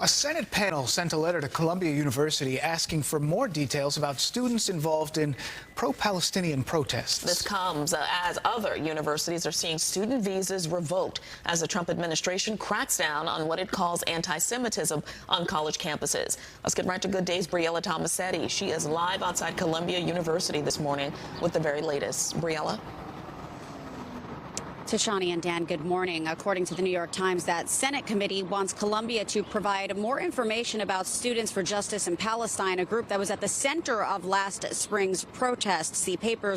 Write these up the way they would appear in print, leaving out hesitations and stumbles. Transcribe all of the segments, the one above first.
A Senate panel sent a letter to Columbia University asking for more details about students involved in pro-Palestinian protests. This comes as other universities are seeing student visas revoked as the Trump administration cracks down on what it calls anti-Semitism on college campuses. Let's get right to Good Day's Briella Tomasetti. She is live outside Columbia University this morning with the very latest. Briella? Tashani and Dan, good morning. According to the New York Times, that Senate committee wants Columbia to provide more information about Students for Justice in Palestine, a group that was at the center of last spring's protests. The paper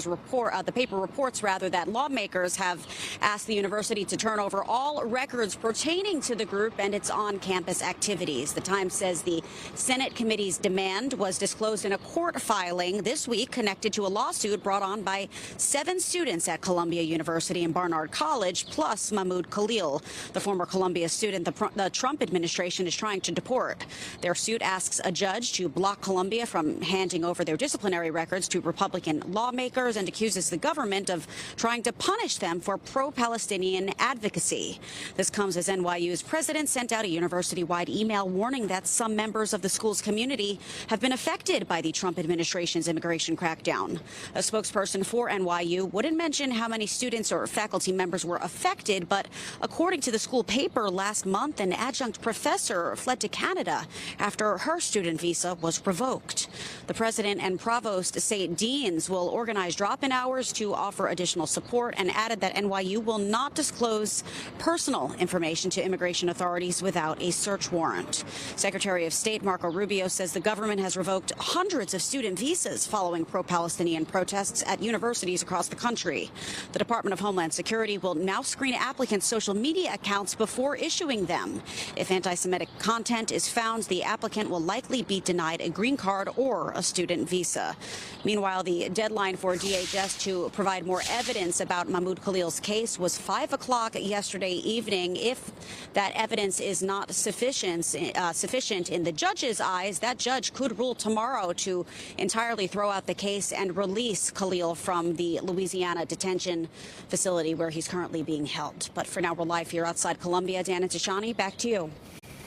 reports that lawmakers have asked the university to turn over all records pertaining to the group and its on-campus activities. The Times says the Senate committee's demand was disclosed in a court filing this week connected to a lawsuit brought on by 7 students at Columbia University in Barnard College, plus Mahmoud Khalil, the former Columbia student the Trump administration is trying to deport. Their suit asks a judge to block Columbia from handing over their disciplinary records to Republican lawmakers and accuses the government of trying to punish them for pro-Palestinian advocacy. This comes as NYU's president sent out a university-wide email warning that some members of the school's community have been affected by the Trump administration's immigration crackdown. A spokesperson for NYU wouldn't mention how many students or faculty members were affected, but according to the school paper last month, an adjunct professor fled to Canada after her student visa was revoked. The president and provost say deans will organize drop-in hours to offer additional support and added that NYU will not disclose personal information to immigration authorities without a search warrant. Secretary of State Marco Rubio says the government has revoked hundreds of student visas following pro-Palestinian protests at universities across the country. The Department of Homeland Security will now screen applicants' social media accounts before issuing them. If anti-Semitic content is found, the applicant will likely be denied a green card or a student visa. Meanwhile, the deadline for DHS to provide more evidence about Mahmoud Khalil's case was 5 o'clock yesterday evening. If that evidence is not sufficient in the judge's eyes, that judge could rule tomorrow to entirely throw out the case and release Khalil from the Louisiana detention facility where he's currently being held. But for now, we're live here outside Columbia. Dan and Tashani, back to you.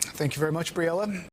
Thank you very much, Briella.